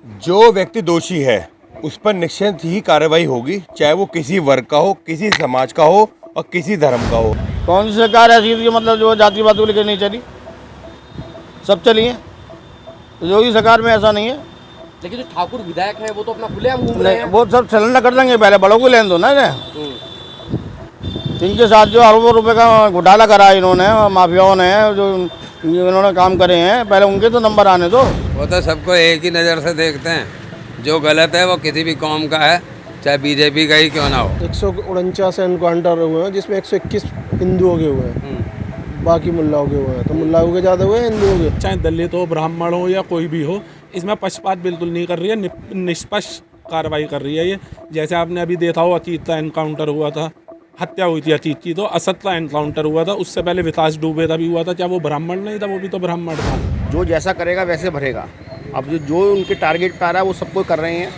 जो व्यक्ति दोषी है उस पर निश्चित ही कार्रवाई होगी, चाहे वो किसी वर्ग का हो, किसी समाज का हो और किसी धर्म का हो। कौन सी सरकार ऐसी थी मतलब जो जाति पात को लेकर नहीं चली? सब चली है। योगी सरकार में ऐसा नहीं है। लेकिन जो ठाकुर विधायक हैं वो तो अपना खुलेआम घूम रहे हैं। वो सब सिलेंडर कर देंगे, पहले बड़ों को लेने दो ना। इनके साथ जो अरबों रुपए का घोटाला करा है इन्होंने, माफियाओं ने, जो इन्होंने काम करे हैं, पहले उनके तो नंबर आने दो। वो तो सबको एक ही नज़र से देखते हैं, जो गलत है वो किसी भी कौम का है, चाहे बीजेपी का ही क्यों ना हो। 149 एनकाउंटर हुए हैं, जिसमें 121 हिंदुओं के हुए हैं, बाकी मुल्लाओं के हुए हैं। तो मुल्लाओं के ज़्यादा हुए हैं हिंदुओं के। चाहे दलित हो, ब्राह्मण हो या कोई भी हो, इसमें पक्षपात बिल्कुल नहीं कर रही है, निष्पक्ष कार्रवाई कर रही है ये। जैसे आपने अभी देखा हो, अतीत का एनकाउंटर हुआ था, हत्या हुई थी अतीत की, तो असद का एनकाउंटर हुआ था, उससे पहले विकास दुबे का भी हुआ था, चाहे वो ब्राह्मण नहीं था, वो भी तो ब्राह्मण था। जो जैसा करेगा वैसे भरेगा। अब जो उनके टारगेट पे आ रहा है वो सबको कर रहे हैं,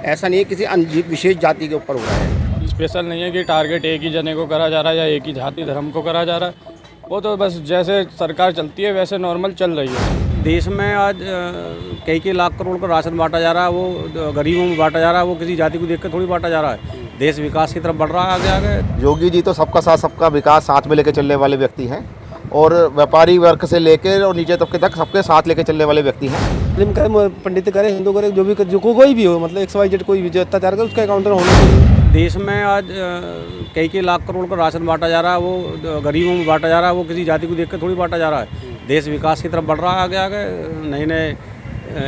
ऐसा नहीं है किसी विशेष जाति के ऊपर हो रहा है। स्पेशल नहीं है कि टारगेट एक ही जने को करा जा रहा है या एक ही जाति धर्म को करा जा रहा है। वो तो बस जैसे सरकार चलती है वैसे नॉर्मल चल रही है। देश में आज कई लाख करोड़ का राशन बांटा जा रहा है, वो गरीबों में बांटा जा रहा है, वो किसी जाति को देखकर थोड़ी बांटा जा रहा है। देश विकास की तरफ बढ़ रहा है आगे आगे। योगी जी तो सबका साथ सबका विकास साथ में लेकर चलने वाले व्यक्ति हैं, और व्यापारी वर्ग से लेकर और नीचे तबके तक सबके साथ लेकर चलने वाले व्यक्ति हैं। मुस्लिम करे, पंडित करे, हिंदू करे, जो भी जो कोई भी हो, मतलब XYZ कोई भी जो अत्याचार करे उसका काउंटर होना चाहिए। देश में आज कई लाख करोड़ का राशन बांटा जा रहा है, वो गरीबों में बांटा जा रहा है, वो किसी जाति को देखकर थोड़ी बांटा जा रहा है। देश विकास की तरफ बढ़ रहा है आगे आगे। नए नए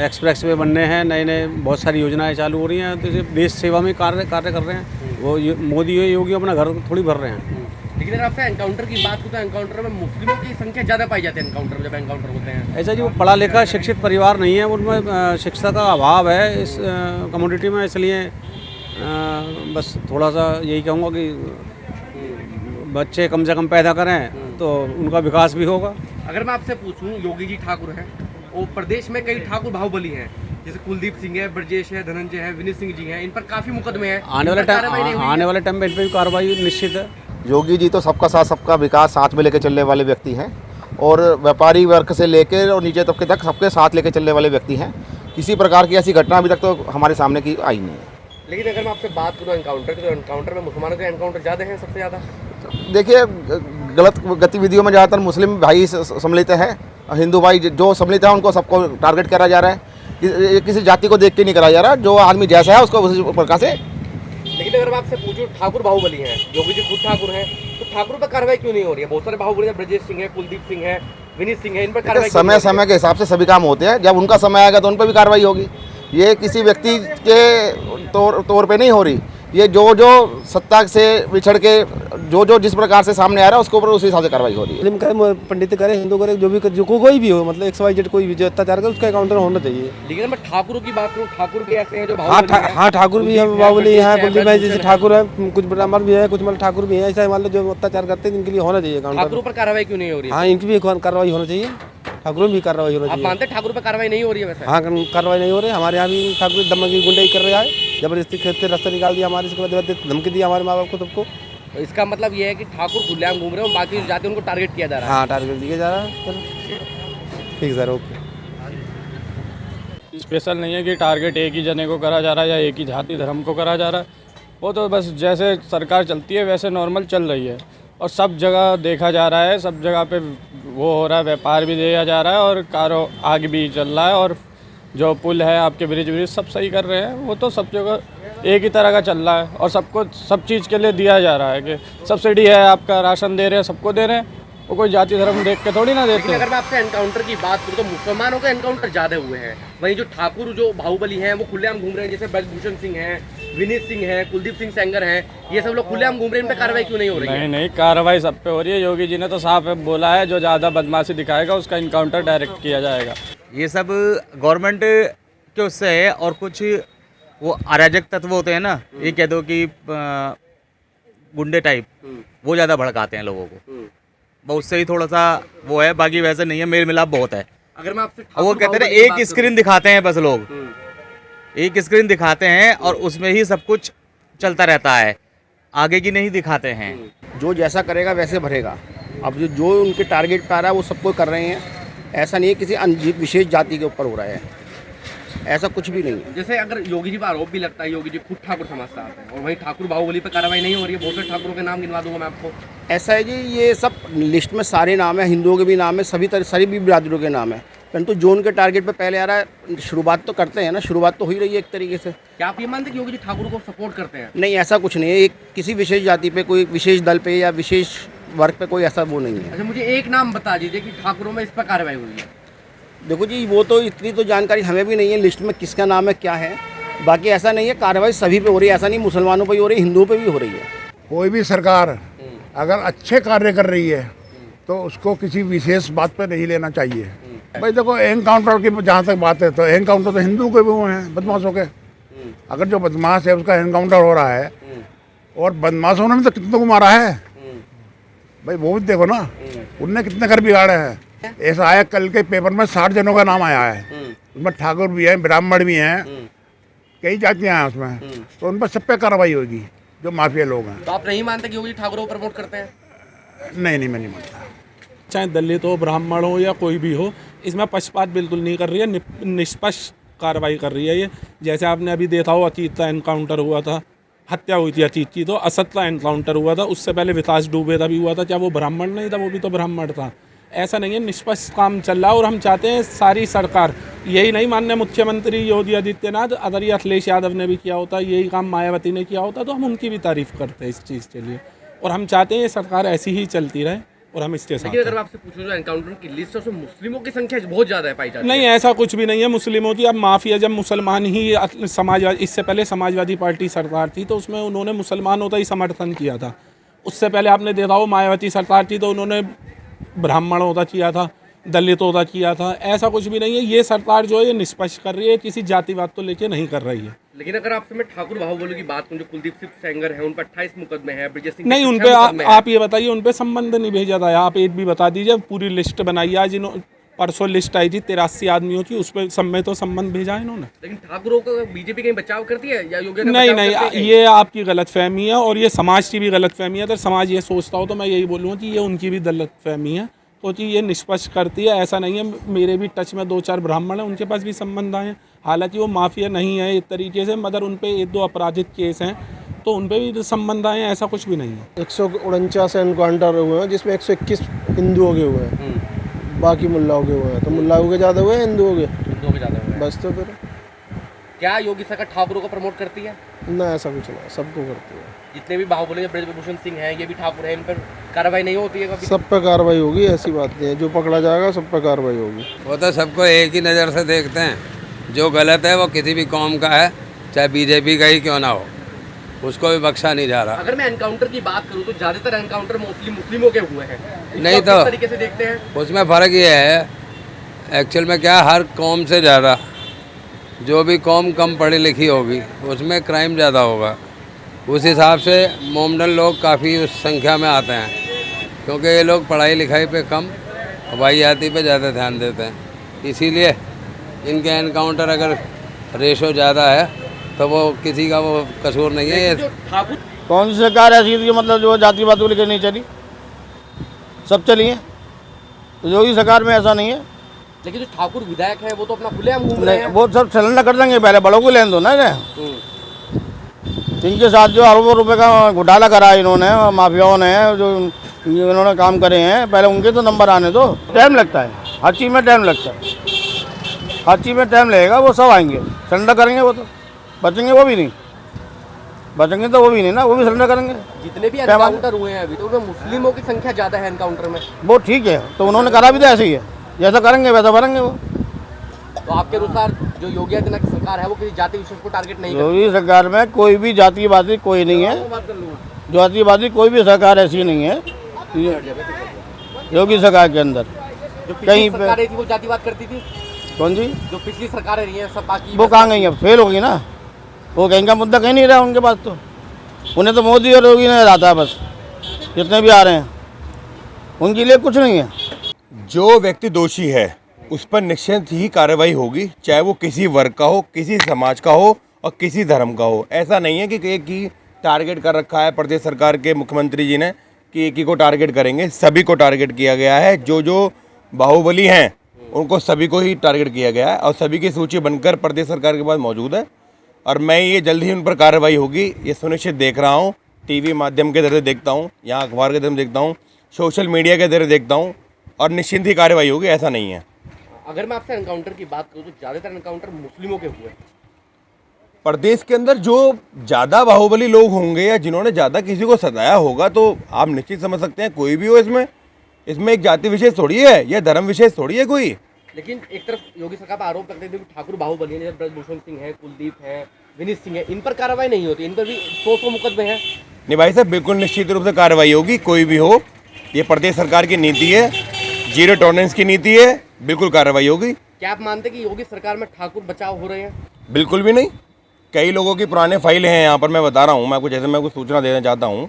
एक्सप्रेस वे बनने हैं, नए नए बहुत सारी योजनाएं चालू हो रही हैं, तो देश सेवा में कार्य कर रहे हैं। वो मोदी योगी अपना घर थोड़ी भर रहे हैं। लेकिन अगर आपसे एनकाउंटर की बात करूँ तो एनकाउंटर में मुस्लिमों की संख्या ज़्यादा पाई जाती है। एनकाउंटर जब एनकाउंटर होते हैं, ऐसा जी वो पढ़ा लिखा शिक्षित परिवार नहीं है, उनमें शिक्षा का अभाव है इस कम्युनिटी में, इसलिए बस थोड़ा सा यही कहूँगा कि बच्चे कम से कम पैदा करें तो उनका विकास भी होगा। अगर मैं आपसे पूछूं, योगी जी ठाकुर हैं, वो प्रदेश में कई ठाकुर बाहुबली हैं, जैसे कुलदीप सिंह है, ब्रजेश है, धनंजय है, विनीत सिंह जी हैं, इन पर काफ़ी मुकदमे हैं। आने वाले टाइम पे इन पर भी कार्रवाई निश्चित है। योगी जी तो सबका साथ सबका विकास साथ में लेकर चलने वाले व्यक्ति हैं, और व्यापारी वर्ग से लेकर और नीचे तबके तक सबके साथ लेकर चलने वाले व्यक्ति हैं। किसी प्रकार की ऐसी घटना अभी तक तो हमारे सामने की आई नहीं है। लेकिन अगर मैं आपसे बात करूँ एनकाउंटर की, तो एनकाउंटर में मुसलमानों के एनकाउंटर ज़्यादा हैं, सबसे ज़्यादा। देखिए, गलत गतिविधियों में ज़्यादातर मुस्लिम भाई सम्मिलित हैं, हिंदू भाई जो सम्मिलित हैं उनको सबको टारगेट करा जा रहा है। किसी जाति को देख के नहीं कराया जा रहा, जो आदमी जैसा है उसको उसी प्रकार से। लेकिन अगर मैं आपसे पूछूं, ठाकुर बाहुबली हैं, योगी जी खुद ठाकुर हैं, तो ठाकुर पर कार्रवाई क्यों नहीं हो रही है? बहुत सारे बाहुबली हैं, ब्रजेश सिंह है, कुलदीप सिंह है, विनीत सिंह है, इन पर कार्रवाई समय समय के हिसाब से सभी काम होते हैं। जब उनका समय आएगा तो उन पर भी कार्रवाई होगी। ये किसी व्यक्ति के तौर पे नहीं हो रही। ये जो सत्ता से बिछड़ के जो जिस प्रकार से सामने आ रहा है उसके ऊपर उसी हिसाब से कार्रवाई हो रही है। मुस्लिम करे, पंडित करे, हिंदू करे, जो भी जो कोई भी हो, मतलब XYZ कोई भी जो अत्याचार करे उसका काउंटर होना चाहिए। लेकिन मैं ठाकुरों की बात करूँ, ठाकुर भी ऐसे हैं जो हाँ, ठाकुर भी है, बाहुबली है, कुलदीप भाई जैसे ठाकुर है, कुछ ब्राह्मण भी है, कुछ मतलब ठाकुर भी है। ऐसा मान लो जो अत्याचार करते हैं इनके लिए होना चाहिए काउंटर। ठाकुरों पर कार्रवाई क्यों नहीं हो रही है? हाँ, इनकी भी कार्रवाई होना चाहिए, ठाकुरों भी कार्रवाई होना आप चाहिए। मानते हैं ठाकुर पर कार्रवाई नहीं हो रही है? वैसे हाँ, कार्रवाई नहीं हो रही। हमारे यहाँ भी ठाकुर दमकी गुंडाई कर रहा है, जबरदस्ती खेत से रास्ता निकाल दिया हमारे, इसके बाद धमकी दी हमारे माँ बाप को, सबको। तो इसका मतलब ये है कि ठाकुर खुलेआम घूम रहे हैं, बाकी जाति उनको टारगेट किया जा रहा है। हाँ, टारगेट दिया जा रहा है। ठीक सर, ओके। स्पेशल नहीं है कि टारगेट एक ही जने को करा जा रहा है या एक ही जाति धर्म को करा जा रहा है। वो तो बस जैसे सरकार चलती है वैसे नॉर्मल चल रही है, और सब जगह देखा जा रहा है, सब जगह पे वो हो रहा है, व्यापार भी दिया जा रहा है और कारो आगे भी चल रहा है, और जो पुल है आपके ब्रिज सब सही कर रहे हैं। वो तो सब जगह एक ही तरह का चल रहा है, और सबको सब चीज़ के लिए दिया जा रहा है कि सब्सिडी है, आपका राशन दे रहे हैं, सबको दे रहे हैं। वो कोई जाति धर्म देख के थोड़ी ना देते हैं। अगर मैं आपसे एनकाउंटर की बात करूँ तो मुसलमानों के एनकाउंटर ज़्यादा हुए हैं, वहीं जो ठाकुर जो बाहुबली हैं वो खुलेआम घूम रहे हैं, जैसे ब्रजभूषण सिंह हैं, विनीत सिंह हैं, कुलदीप सिंह सेंगर हैं, ये सब लोग खुलेआम घूम रहे हैं, इन पर कार्रवाई क्यों नहीं हो रही है? नहीं, कार्रवाई सब पे हो रही है। योगी जी ने तो साफ बोला है, जो ज़्यादा बदमाशी दिखाएगा उसका इनकाउंटर डायरेक्ट किया जाएगा। ये सब गवर्नमेंट के उससे है, और कुछ वो अराजक तत्व होते हैं ना, ये कह दो कि गुंडे टाइप, वो ज़्यादा भड़काते हैं लोगों को। बहुत से ही थोड़ा सा वो है, बाकी वैसे नहीं है, मेल मिलाप बहुत है। अगर मैं आपसे वो कहते हैं एक स्क्रीन दिखाते हैं, बस लोग एक स्क्रीन दिखाते हैं और उसमें ही सब कुछ चलता रहता है, आगे की नहीं दिखाते हैं। जो जैसा करेगा वैसे भरेगा। अब जो उनके टारगेट पे आ रहा है वो सबको कर रहे हैं, ऐसा नहीं है किसी विशेष जाति के ऊपर हो रहा है। ऐसा कुछ भी नहीं है। जैसे अगर योगी जी पर आरोप भी लगता है, योगी जी खुद ठाकुर समाज से आते हैं और वहीं ठाकुर बाहुबली पे कार्रवाई नहीं हो रही है, बहुत से ठाकुरों के नाम गिनवा दूंगा मैं आपको। ऐसा है जी, ये सब लिस्ट में सारे नाम है, हिंदुओं के भी नाम है, सभी भी बिरादरों के नाम है, परंतु जो उनके टारगेट पे पहले आ रहा है, शुरुआत तो करते हैं ना, शुरुआत तो हो ही रही है एक तरीके से। क्या आप ये मानते हैं कि योगी जी ठाकुर को सपोर्ट करते हैं? नहीं, ऐसा कुछ नहीं है, एक किसी विशेष जाति पे, कोई विशेष दल पे या विशेष वर्ग पे कोई ऐसा वो नहीं है। अच्छा, मुझे एक नाम बता दीजिए कि ठाकुरों में इस पर कार्रवाई हुई है। देखो जी, वो तो इतनी तो जानकारी हमें भी नहीं है लिस्ट में किसका नाम है क्या है, बाकी ऐसा नहीं है, कार्रवाई सभी पे हो रही है, ऐसा नहीं मुसलमानों पे ही हो रही है, हिंदुओं पे भी हो रही है। कोई भी सरकार अगर अच्छे कार्य कर रही है तो उसको किसी विशेष बात पर नहीं लेना चाहिए। भाई देखो, एनकाउंटर की जहाँ तक बात है तो एनकाउंटर तो हिंदू के भी हुए हैं, बदमाशों के। अगर जो बदमाश है उसका एनकाउंटर हो रहा है और बदमाशों ने भी तो कितनों को मारा है, भाई वो भी देखो ना, उनने कितने घर बिगाड़े हैं। ऐसा आया कल के पेपर में 60 जनों का नाम आया है, उसमें ठाकुर भी हैं, ब्राह्मण भी हैं, कई जातियाँ हैं उसमें, तो उन पर सब पे कार्रवाई होगी जो माफिया लोग हैं। तो आप नहीं मानते कि योगी जी ठाकुरों को प्रमोट करते हैं? नहीं, मैं नहीं मानता। चाहे दलित हो, ब्राह्मण हो या कोई भी हो, इसमें पक्षपात बिल्कुल नहीं कर रही है, निष्पक्ष कार्रवाई कर रही है ये। जैसे आपने अभी देखा हो, अतीत का एनकाउंटर हुआ था, हत्या हुई थी अतीत की, तो असद का एनकाउंटर हुआ था, उससे पहले विकास दुबे का भी हुआ था, चाहे वो ब्राह्मण नहीं था, वो भी तो ब्राह्मण था। ऐसा नहीं है, निष्पक्ष काम चल रहा है और हम चाहते हैं सारी सरकार, यही नहीं माननीय मुख्यमंत्री योगी आदित्यनाथ, अगर ये अखिलेश यादव ने भी किया होता, यही काम मायावती ने किया होता, तो हम उनकी भी तारीफ करते हैं इस चीज़ के लिए, और हम चाहते हैं ये सरकार ऐसी ही चलती रहे और हम इसके साथ। लेकिन अगर आपसे पूछूं जो एनकाउंटर की लिस्ट है उसमें मुस्लिमों की संख्या बहुत ज़्यादा है पाई जाती है। नहीं, ऐसा कुछ भी नहीं है मुस्लिमों की। अब माफिया, जब मुसलमान ही समाजवादी, इससे पहले समाजवादी पार्टी सरकार थी तो उसमें उन्होंने मुसलमानों का ही समर्थन किया था। उससे पहले आपने देखा हो मायावती सरकार थी तो उन्होंने ब्राह्मणों का किया था, दलितों का किया था। ऐसा कुछ भी नहीं है, ये सरकार जो है ये निष्पक्ष कर रही है, किसी जातिवाद तो लेके नहीं कर रही है। लेकिन अगर आपसे मैं ठाकुर बाहुबली की बात करूं, जो कुलदीप सिंह सेंगर है, उन पर 28 मुकदमे हैं, ब्रिजेश सिंह नहीं, उन पे आप ये बताइए, उन पे संबंध नहीं भेजा था। आप एक भी बता दीजिए, पूरी लिस्ट बनाई आज इन्होंने, परसों लिस्ट आई थी 83 आदमियों की, उस पर सब में तो संबंध भेजा है इन्होंने। लेकिन ठाकुरों का बीजेपी कहीं बचाव करती है या योगी? नहीं, ये आपकी गलतफहमी है और ये समाज की भी गलतफहमी है। अगर समाज ये सोचता हो तो मैं यही बोलूँगा कि ये उनकी भी गलतफहमी है, क्योंकि ये निष्पक्ष करती है। ऐसा नहीं है, मेरे भी टच में 2-4 ब्राह्मण हैं, उनके पास भी संबंध आए हैं, हालांकि वो माफिया नहीं है एक तरीके से, मगर उन पे 1-2 आपराधिक केस हैं तो उन पे भी संबंध आए हैं, ऐसा कुछ भी नहीं है। 149 एनकाउंटर हुए हैं जिसमें 121 हिंदुओं के हुए हैं, बाकी मुल्लाओं के हुए हैं। तो मुल्लाओं के ज़्यादा हुए हैं, हिंदुओं के ज़्यादा हुए हैं। बस तो फिर क्या योगी सरकार ठाकुरों को प्रमोट करती है? ना, ऐसा कुछ नहीं, सबको करती है। जितने भी बाहुबली ब्रजभूषण सिंह हैं, ये भी ठाकुर हैं, इन पर कार्रवाई नहीं होती है कभी? सब पे कार्रवाई होगी, ऐसी बात नहीं है, जो पकड़ा जाएगा सब पे कार्रवाई होगी। वो तो सबको एक ही नज़र से देखते हैं, जो गलत है वो किसी भी कौम का है, चाहे बीजेपी का ही क्यों ना हो, उसको भी बख्शा नहीं जा रहा। अगर मैं एनकाउंटर की बात करूं तो ज़्यादातर एनकाउंटर मुस्लिमों के हुए हैं, नहीं तो किस तरीके से देखते हैं? उसमें फ़र्क ये है, एक्चुअल में क्या, हर कौम से ज़्यादा जो भी कौम कम पढ़ी लिखी होगी उसमें क्राइम ज़्यादा होगा। उस हिसाब से मोमडन लोग काफ़ी उस संख्या में आते हैं, क्योंकि ये लोग पढ़ाई लिखाई पे कम, वाहियाती पे ज़्यादा ध्यान देते हैं, इसीलिए इनके एनकाउंटर अगर रेशो ज़्यादा है तो वो किसी का वो कसूर नहीं है। ये ठाकुर कौन सी सरकार ऐसी थी मतलब जो जातिवाद को लेकर नहीं चली? सब चली है, तो योगी सरकार में ऐसा नहीं है। लेकिन जो ठाकुर विधायक है वो तो अपना खुलेआम घूम रहे हैं। वो सब सिलेंडर कर देंगे, पहले बड़ों को लेने दो ना। इनके साथ जो अरबों रुपए का घोटाला करा इन्होंने, माफियाओं ने, जो इन्होंने काम करे हैं, पहले उनके तो नंबर आने दो। टाइम लगता है, हर चीज़ में टाइम लगता है, हर चीज़ में टाइम लगेगा। वो सब आएंगे, सिलेंडर करेंगे, वो तो बचेंगे, वो भी नहीं बचेंगे, तो वो भी नहीं ना, वो भी सिलेंडर करेंगे। जितने भी एनकाउंटर हुए हैं अभी तो उनमें मुस्लिमों की संख्या ज़्यादा है एनकाउंटर में। वो ठीक है, तो उन्होंने करा भी तो ऐसे ही है, जैसा करेंगे वैसा भरेंगे वो। तो आपके अनुसार जो योगी आदित्यनाथ की सरकार है वो किसी जाति विशेष को टारगेट नहीं करती? योगी सरकार में कोई भी जातिवादी कोई नहीं है, जातिवादी कोई भी सरकार ऐसी नहीं है योगी सरकार के अंदर। जो कहीं पिछली सरकारें थी वो जातिवाद करती थी? कौन जी? जो पिछली सरकारें रही हैं सब बाकी वो कहाँ गई है? फेल हो गई ना, वो कहीं का मुद्दा कहीं नहीं रहा उनके पास। तो उन्हें तो मोदी और योगी ने रहता है बस, जितने भी आ रहे हैं उनके लिए कुछ नहीं है। जो व्यक्ति दोषी है उस पर निश्चित ही कार्रवाई होगी, चाहे वो किसी वर्ग का हो, किसी समाज का हो और किसी धर्म का हो। ऐसा नहीं है कि एक ही टारगेट कर रखा है प्रदेश सरकार के मुख्यमंत्री जी ने कि एक ही को टारगेट करेंगे, सभी को टारगेट किया गया है। जो बाहुबली हैं उनको सभी को ही टारगेट किया गया है और सभी की सूची बनकर प्रदेश सरकार के पास मौजूद है और मैं ये जल्द ही उन पर कार्रवाई होगी ये सुनिश्चित देख रहा हूँ। टीवी माध्यम के जरिए देखता हूँ, यहाँ अखबार के जरिए देखता हूँ, सोशल मीडिया के जरिए देखता हूँ और निश्चिंत ही कार्रवाई होगी, ऐसा नहीं है। अगर मैं आपसे एनकाउंटर की बात करूँ तो ज़्यादातर एनकाउंटर मुस्लिमों के हुए। प्रदेश के अंदर जो ज़्यादा बाहुबली लोग होंगे या जिन्होंने ज़्यादा किसी को सताया होगा तो आप निश्चित समझ सकते हैं कोई भी हो इसमें एक जाति विशेष थोड़ी है या धर्म विशेष थोड़ी है कोई। लेकिन एक तरफ योगी सरकार पर आरोप लगते थे कि ठाकुर बाहुबली है, ब्रजभूषण सिंह है, कुलदीप है, विनीत सिंह है, इन पर कार्रवाई नहीं होती, इन पर भी 100 मुकदमे हैं। नहीं भाई साहब, बिल्कुल निश्चित रूप से कार्रवाई होगी, कोई भी हो। ये प्रदेश सरकार की नीति है, जीरो टॉलरेंस की नीति है, बिल्कुल कार्रवाई होगी। क्या आप मानते कि योगी सरकार में ठाकुर बचाव हो रहे हैं? बिल्कुल भी नहीं। कई लोगों की पुराने फाइल हैं यहाँ पर, मैं बता रहा हूँ, मैं कुछ सूचना देना चाहता हूँ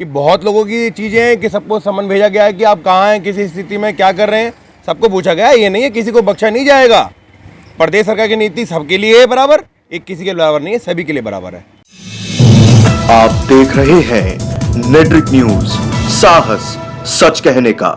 कि बहुत लोगों की चीज़ें हैं कि सबको समन भेजा गया है कि आप कहाँ हैं, किसी स्थिति में क्या कर रहे हैं, सबको पूछा गया है। ये नहीं है किसी को बख्शा नहीं जाएगा। प्रदेश सरकार की नीति सबके लिए है बराबर, एक किसी के बराबर नहीं है, सभी के लिए बराबर है। आप देख रहे हैं नेट्रिक न्यूज, साहस सच कहने का।